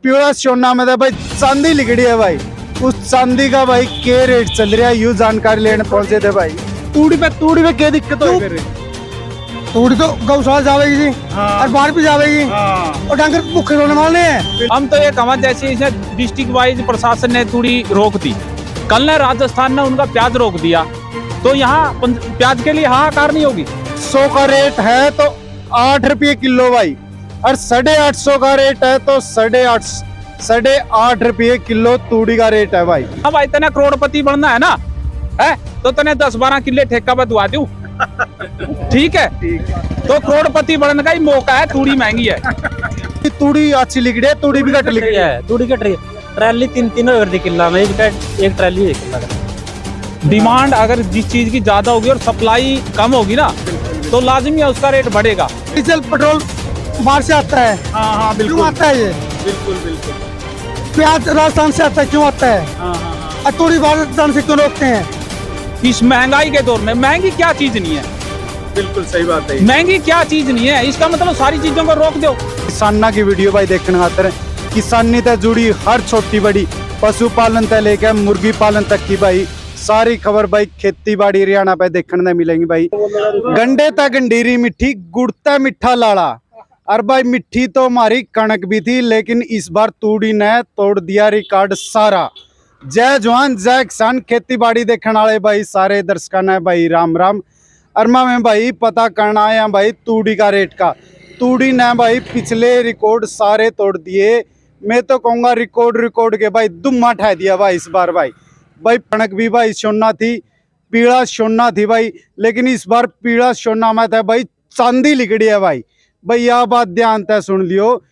प्योरा सोना में था भाई चांदी लिखड़ी है भाई। उस चांदी का भाई क्या रेट चल रहा है, यू जानकारी लेने पहुंचे थे भाई। तूड़ी पे क्या दिक्कत हो फिर? तूड़ी तो गौशाला जावेगी जी और बाहर भी जावेगी और डंगर भूखे रोने वाले हैं। हम तो ये कहा जैसे इसे डिस्ट्रिक्ट वाइज प्रशासन ने तूड़ी रोक दी, कल ने राजस्थान ने उनका प्याज रोक दिया, तो यहाँ प्याज के लिए हाहाकार नहीं होगी। 100 का रेट है तो 8 रुपये किलो भाई, और 850 का रेट है तो 8.5 रुपये किलो तूड़ी का रेट है भाई। अब इतना करोड़पति बनना है ना, है तो तने 10-12 किले ठेका बदवा दूं, ठीक है? तो करोड़पति बनने का ही मौका है। तूड़ी महंगी है, तूड़ी अच्छी लिखड़ी है, तूड़ी भी घट लिखड़ी है। तूड़ी कट रही है, ट्रैली 3 over दी किला में एक ट्रैली 1 किला का। डिमांड अगर जिस चीज की ज्यादा होगी और सप्लाई कम होगी ना, तो लाजिमी है उसका रेट बढ़ेगा। डीजल पेट्रोल बाहर से आता है। हाँ क्यों आता है ये? बिल्कुल। प्याज राजस्थान से आता है, क्यों आता है? और तूड़ी राजस्थान से क्यों रोकते हैं? इस महंगाई के दौर में महंगी क्या चीज नहीं है, बिल्कुल सही बात है। महंगी क्या चीज नहीं है, इसका मतलब सारी चीजों को रोक दो। किसाना की वीडियो भाई देखने खातर किसानी तक जुड़ी हर छोटी बड़ी पशुपालन तक लेकर मुर्गी पालन तक की भाई सारी खबर भाई खेती बाड़ी हरियाणा पे देखने को मिलेंगी भाई। गंडे तक गंडीरी मिट्टी, गुड़ता मीठा लाड़ा। और भाई मिट्टी तो हमारी कणक भी थी, लेकिन इस बार तूड़ी ने तोड़ दिया रिकॉर्ड सारा। जय जवान जय किसान, खेती बाड़ी देखने वाले भाई सारे दर्शकों ने भाई राम राम। अरमा में भाई पता करना आया भाई तूड़ी का रेट का। तूड़ी ने भाई पिछले रिकॉर्ड सारे तोड़ दिए, मैं तो कहूँगा रिकॉर्ड के भाई दुम्मा ठा दिया भाई इस बार भाई। कणक भी भाई सोना थी, पीला सोना थी भाई, लेकिन इस बार पीला सोना में था भाई चांदी लिखड़ी है भाई। यह बात ध्यान से सुन लियो,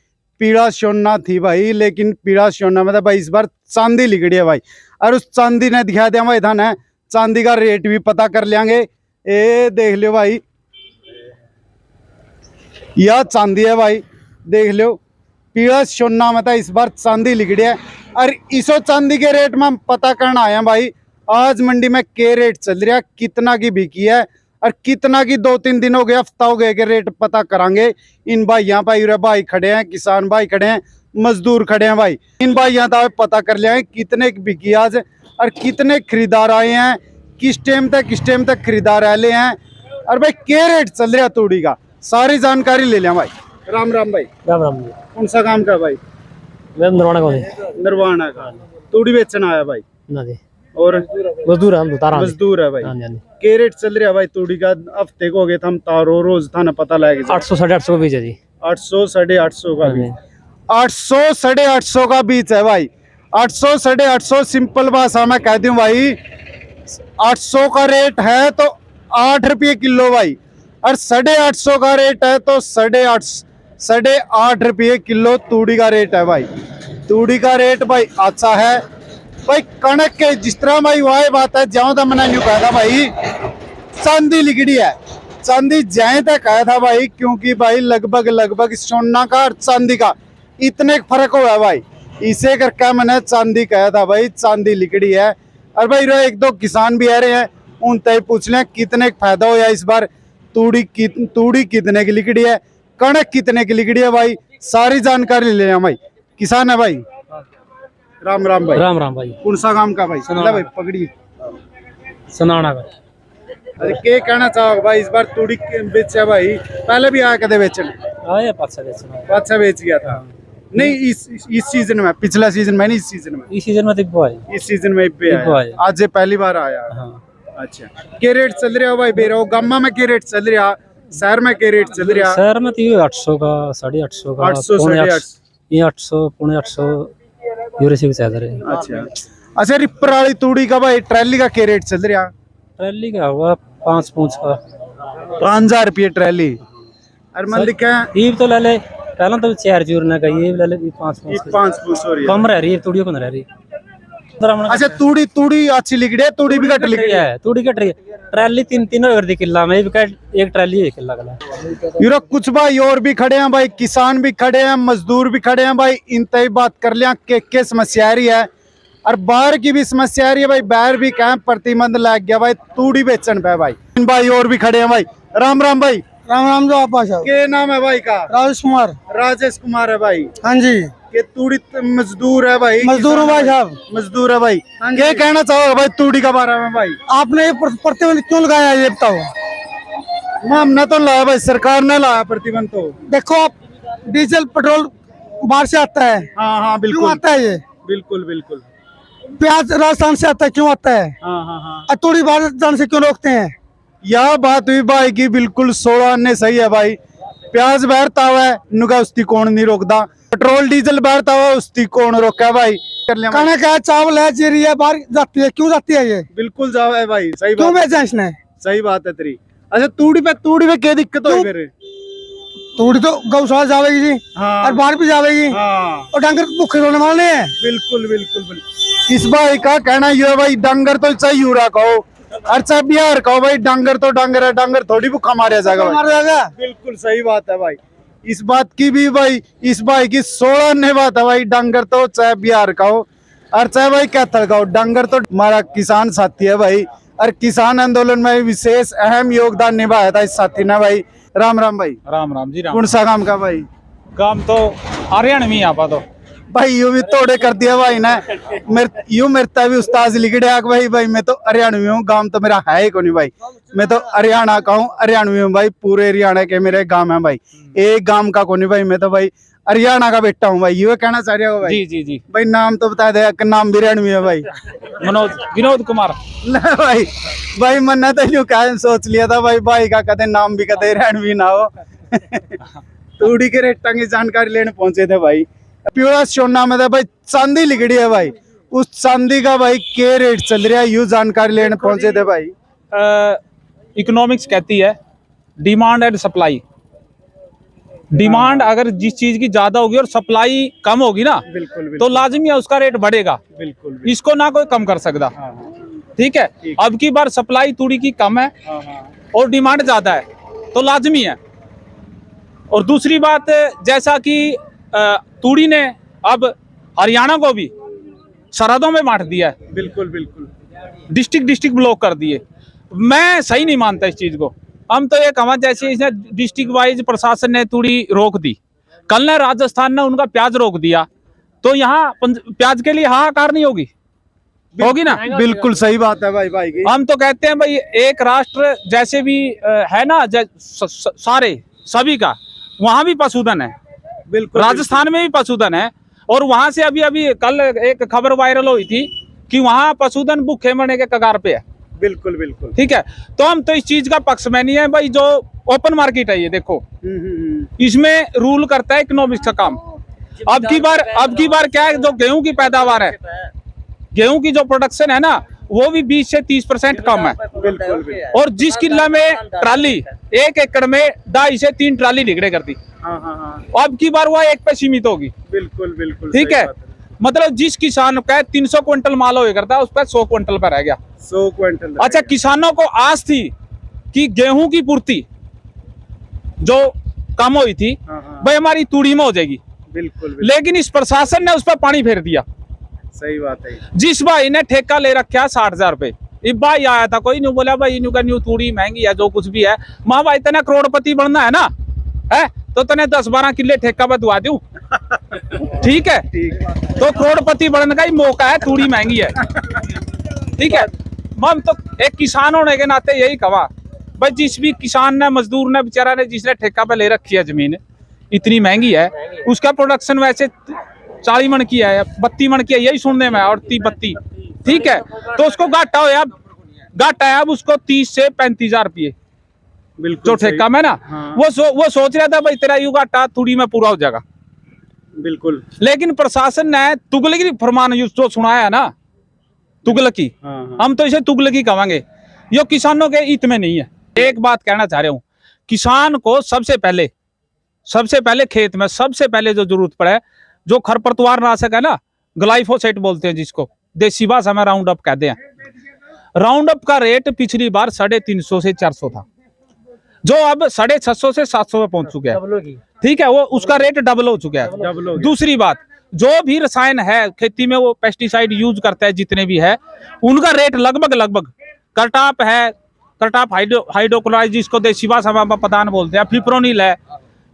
पीला सोना थी भाई, लेकिन पीला सोना में था भाई इस बार चांदी लिखड़ी है भाई। और उस चांदी ने दिखा दिया भाई था ना, चांदी का रेट भी पता कर लेंगे। ए देख लियो भाई, यह चांदी है भाई, देख लो पीला सोना में था इस बार चांदी लिखड़ी है। और इसो चांदी के रेट में हम पता करना आया भाई आज मंडी में क्या रेट चल रहा है, कितना की बिकी है और कितना की 2-3 दिन हो गए, हफ्ता हो गए के रेट पता करांगे। इन भाई यहाँ पर भाई खड़े हैं, किसान भाई खड़े हैं, मजदूर खड़े हैं भाई। इन भाई यहाँ पता कर लिया है कितने की बिकी आज और कितने खरीदार आए हैं, किस टाइम तक खरीदार आए हैं, और भाई क्या रेट चल रहा है तूड़ी का, सारी जानकारी ले लिया भाई। राम राम भाई। राम राम। कौन सा काम का भाई? मैं नरवाना का तूड़ी बेचना आया भाई। ना जी, और मजदूर हम तारा मजदूर है भाई। हां जी। क्या रेट चल रहा है भाई तूड़ी का? हफ्ते को हो गए हम तारो रोज था ना पता लगे 800 850 का बीज है जी। 800 850 का बीज, 800 850 का बीज है भाई। 800 850 सिंपल भाषा में कह दूं भाई, 800 का रेट है तो 8 रुपये किलो भाई, और 850 का रेट है तो 8.5 रुपये किलो तूड़ी का रेट है भाई। तूड़ी का रेट भाई अच्छा है भाई। कणक के जिस तरह भाई वह बात है, ज्यादा मैंने नहीं कहा था भाई चांदी लिखड़ी है, चांदी ज्यादा तक कहा था भाई, क्योंकि भाई लगभग सोना का और चांदी का इतने फर्क हुआ है भाई, इसे करके मैंने चांदी कहा था भाई, चांदी लिखड़ी है। और भाई 1-2 किसान भी आ रहे हैं, उनसे पूछ लें कितने फायदा होया इस बार, तूड़ी कितने की लिखड़ी है, कणक कितने की लिखड़ी है भाई, सारी जानकारी ले लें भाई। किसान है भाई। राम राम भाई। राम राम भाई। कौन सा काम का भाई? भाई पकड़ी सनाना का। अरे क्या कहना चाहोगे भाई इस बार तूड़ी बेचा भाई? पहले भी आया कदे बेचने? आया पाछा बेचना। पाछा बेच गया था। नहीं इस सीजन में, पिछला सीजन में नहीं, इस सीजन में। इस सीजन में दिखो है। इस सीजन में आज ये पहली बार आया। हां। अच्छा, क्या रेट चल रहा है भाई बेरो? गामा में क्या रेट चल रहा, शहर में क्या रेट चल रहा? शहर में तो 800 का 850 का 800 850 ये 800 पौने 800 यूरो से ज्यादा है। अच्छा रिपर वाली तूड़ी का भाई ट्रैली का क्या रेट चल रहा? ट्रैली का हुआ 5 का 5000 रुपये ट्रैली। और मन लिखा ये तो ले ले, पहला तो 4 चूरने का, ये ले ले 5 सॉरी कम रह रही है तूड़ी को ना रह रही। अच्छा तूड़ी अच्छी लिखड़ी है, तूड़ी भी घट लिखड़ी है। तूड़ी घट रही है, ट्रैली 3 over दी किला में, एक ट्रैली 1 किला का। यूरो कुछ भाई और भी खड़े हैं भाई, किसान भी खड़े हैं, मजदूर भी खड़े हैं भाई, इन तय बात कर लिया के समस्या आ रही है, और बाहर की भी समस्या आ रही है भाई। बाहर भी क्या प्रतिबंध लग गया भाई तूड़ी बेचन पे भाई। इन भाई और भी खड़े हैं भाई। राम राम भाई। राम राम जो आप क्या नाम है भाई का? राजेश कुमार है भाई। हाँ जी। ये तूड़ी मजदूर है भाई, मजदूर हूँ भाई साहब। मजदूर है भाई। क्या कहना चाहोगे भाई तूड़ी के बारे में भाई? आपने ये प्रतिबंध क्यों लगाया है, ये बताओ। हमने तो लाया भाई, सरकार ने लाया प्रतिबंध तो। देखो आप, डीजल पेट्रोल बाहर से आता है, हाँ हाँ क्यों बिल्कुल आता है? ये बिल्कुल बिल्कुल। प्याज राजस्थान से आता है, क्यों आता है? हाँ हाँ हाँ। और तूड़ी बाहर जाने से क्यों रोकते हैं? यह बात हुई भाई की बिल्कुल 16 ने सही है भाई। प्याज बहरता हुआ है नुका उसकी कौन नहीं रोकता, पेट्रोल डीजल बहरता हुआ उसकी कौन रोका भाई? कर लिया भाई। कनक है, चावल है, जीरी है, बाहर जाती है, क्यों जाती है ये? बिल्कुल जाओ है भाई, सही क्यों बात, बेचा इसने? सही बात है तेरी। अच्छा तूड़ी पे क्या दिक्कत हुई फिर? तूड़ी तो गौशाला जाएगी जी, हाँ और बाहर भी जाएगी, हाँ और डंगर भूखे रोने वाले हैं। बिल्कुल बिल्कुल बिल्कुल। इस भाई का कहना ये है भाई, डंगर तो चाहिए हो रहा कहो, अच्छा बिहार कहो भाई, डंगर तो डंगर है, डंगर थोड़ी भूखा मारा जाएगा भाई। मार जाएगा। बिल्कुल सही बात है भाई। इस बात की भी भाई, इस भाई की 16 ने बात है भाई, डंगर तो चाहे बिहार का हो और चाहे भाई कैथल का हो, डंगर तो हमारा किसान साथी है भाई। और किसान आंदोलन में विशेष अहम योगदान निभाया था इस साथी ने भाई। राम राम भाई। राम राम जी राम। कौन सा काम का भाई? काम तो हरियाणवी यहाँ पर तो भाई यूं भी तोड़े कर दिया भाई ने, यूं मेरे भी उस्ताद लिख दिया भाई मैं तो हरियाणवी हूँ, गांव तो मेरा है ही को नहीं भाई, मैं तो हरियाणा का हूँ, हरियाणवी हूँ भाई, पूरे हरियाणा के मेरे गांव है भाई, एक गांव का को नहीं भाई, मैं तो भाई हरियाणा का बेटा हूँ भाई। ये कहना चाह रहे हो भाई? जी जी जी। भाई नाम तो बता दे, नाम भी हरियाणवी है भाई। विनोद कुमार। नहीं भाई, भाई मैंने तो यूं क्या सोच लिया था भाई का कदे नाम भी कदे हरियाणवी ना हो। तूड़ी के रेटा की जानकारी लेने पहुंचे थे भाई। प्योरा सोना में था भाई, चांदी लिखड़ी है भाई, उस चांदी का भाई क्या रेट चल रहा है, यू जानकारी लेने पहुंचे थे भाई। इकोनॉमिक्स कहती है डिमांड एंड सप्लाई। डिमांड अगर जिस चीज की ज्यादा होगी और सप्लाई कम होगी ना, बिल्कुल तो लाजमी है उसका रेट बढ़ेगा, बिल्कुल इसको ना कोई कम कर सकता। ठीक है, अब की बार सप्लाई तूड़ी की कम है और डिमांड ज्यादा है, तो लाजमी है। और दूसरी बात, जैसा कि तूड़ी ने अब हरियाणा को भी सरहदों में बांट दिया है, बिल्कुल बिल्कुल, डिस्ट्रिक्ट ब्लॉक कर दिए। मैं सही नहीं मानता इस चीज को। हम तो ये कहा जैसे इसने डिस्ट्रिक्ट वाइज प्रशासन ने तूड़ी रोक दी, कल ने राजस्थान ने उनका प्याज रोक दिया, तो यहाँ प्याज के लिए हाहाकार नहीं होगी? होगी ना? बिल्कुल सही बात है भाई की। हम तो कहते हैं भाई एक राष्ट्र जैसे भी है ना, सारे सभी का, वहां भी पशुधन है, बिल्कुल राजस्थान में भी पशुधन है। और वहां से अभी कल एक खबर वायरल हुई थी कि वहां पशुधन भूखे मरने के कगार पे है। बिल्कुल बिल्कुल। ठीक है, तो हम तो इस चीज का पक्ष में नहीं है भाई। जो ओपन मार्केट है ये देखो, इसमें रूल करता है इकोनॉमिक्स का काम। अब की बार क्या है, जो गेहूं की पैदावार है, गेहूं की जो प्रोडक्शन है ना, वो भी 20 से 30% कम है। बिल्कुल। और जिस किला में ट्राली 1 एकड़ में 2.5 से 3 ट्राली निकले करती, अब की बार वह 1 पे सीमित होगी। बिल्कुल बिल्कुल। ठीक है, मतलब जिस किसान का 300 क्विंटल माल हो करता है, उस पर 100 क्विंटल पर रह गया। 100 क्विंटल। अच्छा, किसानों को आस थी कि गेहूं की पूर्ति जो कम हुई थी भाई हमारी तूड़ी में हो जाएगी, बिल्कुल। लेकिन इस प्रशासन ने उस पर पानी फेर दिया। सही बात है। जिस भाई ने ठेका ले रखा 60,000 रुपए, एक भाई आया था, कोई नहीं बोला भाई इनका न्यू तूड़ी महंगी है, जो कुछ भी है, माँ भाई तेने करोड़पति बनना है ना, है तो तेने 10-12 किले ठेका पर दुआ दूं। ठीक है, तो करोड़पति बनने का ही मौका है, तूड़ी महंगी है। ठीक है, हम तो एक किसान होने के नाते यही कहा भाई, जिस भी किसान ने, मजदूर ने, बेचारा ने, जिसने ठेका पे ले रखी है जमीन, इतनी महंगी है, उसका प्रोडक्शन वैसे 40 मन की है, 32 मन की है, यही सुनने में, और 30-32। ठीक है, तो उसको घाटा है अब उसको 30 से 35,000 रुपये जो ठेका में ना। हाँ। वो सोच रहा था भाई तेरा यू घाटा थोड़ी में पूरा हो जाएगा। बिल्कुल। लेकिन प्रशासन ने तुगलकी फरमान जो सुनाया ना, तुगलकी, हम तो इसे तुगलकी कहेंगे, ये किसानों के हित में नहीं है। एक बात कहना चाह रहा हूँ, किसान को सबसे पहले खेत में सबसे पहले जो जरूरत पड़े, जो खरपतवार नाशक है ना, ग्लाइफोसेट बोलते हैं जिसको, देसी भाषा में राउंड अप कहते हैं। राउंड अप का रेट पिछली बार 350 से 400 था, जो अब 650 से 700 में पहुंच चुका है। ठीक है, वो उसका रेट डबल हो चुका है। दूसरी बात, जो भी रसायन है खेती में, वो पेस्टिसाइड यूज करता है, जितने भी है उनका रेट लगभग करटाप है, करटाप हाइड्रोक्लोराइड जिसको देसी भाषा में पतान बोलते हैं, फिप्रोनिल है,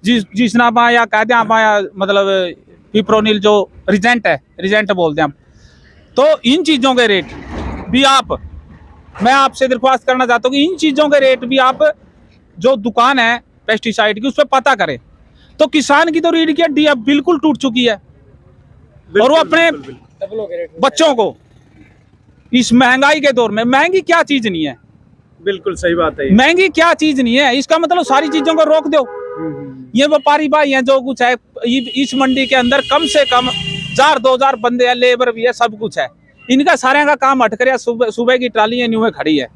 जिसना या कहते हैं मतलब पिप्रोनिल जो रिजेंट है, रिजेंट बोलते हैं हम, तो इन चीज़ों के रेट भी मैं आपसे दरख्वास्त करना चाहता हूँ कि इन चीज़ों के रेट भी आप जो दुकान है पेस्टिसाइड की उस पर पता करें। तो किसान की तो रीढ़ की हड्डी अब बिल्कुल टूट चुकी है, और वो अपने बच्चों को इस महंगाई के दौर में, महंगी क्या चीज नहीं है, बिल्कुल सही बात है। महंगी क्या चीज नहीं है, इसका मतलब सारी चीजों को रोक दो। ये व्यापारी भाई हैं, जो कुछ है इस मंडी के अंदर कम से कम 1000-2000 बंदे हैं, लेबर भी है, सब कुछ है। इनका सारे का काम हट कर सुबह की ट्राली न्यू में खड़ी है।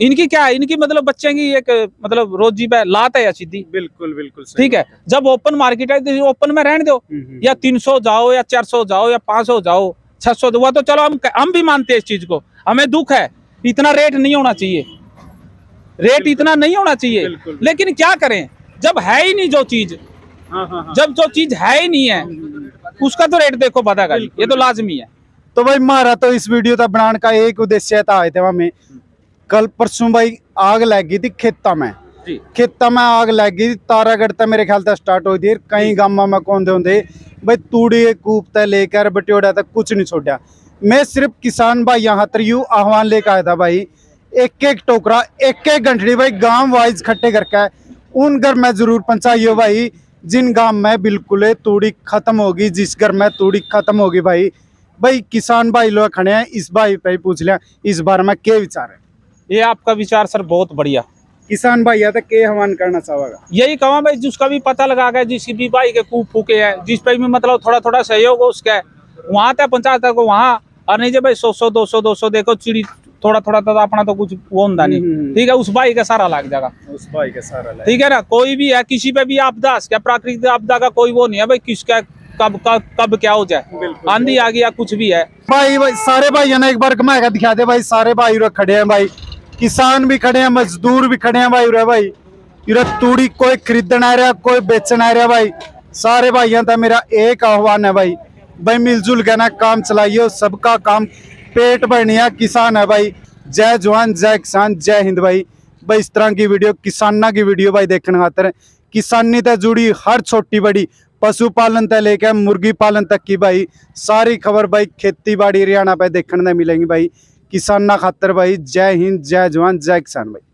इनकी क्या है, इनकी मतलब बच्चे की एक मतलब रोजी पे लात है या सीधी। बिल्कुल बिल्कुल ठीक है, जब ओपन मार्केट है तो ओपन में रहने दो, या 300 जाओ या 400 जाओ या 500 जाओ 600 हुआ तो चलो हम भी मानते हैं इस चीज को, हमें दुख है, इतना रेट नहीं होना चाहिए, रेट इतना नहीं होना चाहिए। लेकिन क्या करें, जब है ही नहीं जो चीज, जब जो चीज है ही नहीं है उसका तो रेट देखो बढ़ेगा, ये तो लाजमी है। तो भाई मारा तो इस वीडियो का बनाने का एक उद्देश्य था, आए थे हमें कल परसों भाई आग लग गई थी खेता में, खेता में आग लग गई, तारागढ़ तक मेरे ख्याल तक स्टार्ट हुई थी, कई गाँव में कौन होंगे भाई, तूड़ी कूप तक लेकर बटियोड़ा तक कुछ नहीं छोड़ा। मैं सिर्फ किसान भाई यहाँ तर यू आह्वान लेकर आया था भाई, एक एक टोकरा एक एक घंटड़ी भाई गांव वाइज खट्टे करके उन घर में जरूर पहुंचाइयो भाई, जिन गांव में बिल्कुल तूड़ी खत्म होगी, जिस घर में तूड़ी खत्म होगी भाई किसान भाई लोग खड़े हैं, इस भाई पे पूछ लिया इस बारे में क्या विचार है। ये आपका विचार सर बहुत बढ़िया, किसान भाई या के आह्वान करना चाहेगा, यही कहूँ भाई, जिसका भी पता लगा गया, जिसकी भी भाई के कूप फूके है, जिस पे भी मतलब थोड़ा थोड़ा सहयोग हो उसका, वहां तक पंचायत को वहाँ, और नहीं जो भाई 100-200 देखो चिड़ी थोड़ा थोड़ा तो अपना तो कुछ वो होता नहीं। ठीक है, उस भाई का सारा लग जाएगा, उस भाई का सारा लग, ठीक है ना। कोई भी है, किसी पे भी आपदा, क्या प्राकृतिक आपदा का कोई वो नहीं है भाई, किसका कब क्या हो जाए, आंधी आ गई या कुछ भी है भाई सारे भाई है ना, एक बार घुमा के दिखा दे भाई, सारे भाई खड़े हैं भाई, किसान भी खड़े हैं, मजदूर भी खड़े हैं भाई तूड़ी कोई खरीदना आ रहा, कोई बेचना आ रहा भाई, सारे भाइयों का मेरा एक आह्वान है भाई मिलजुल के ना काम चलाइयो, सबका काम पेट भरनिया किसान है भाई। जय जवान जय किसान जय हिंद भाई। इस तरह की वीडियो, किसाना की वीडियो भाई देखने खातर, किसानी से जुड़ी हर छोटी बड़ी, पशुपालन से लेकर मुर्गी पालन तक की भाई सारी खबर भाई खेती बाड़ी हरियाणा पे देखने मिलेंगी भाई, किसाना खातर भाई। जय हिंद जय जवान जय किसान भाई।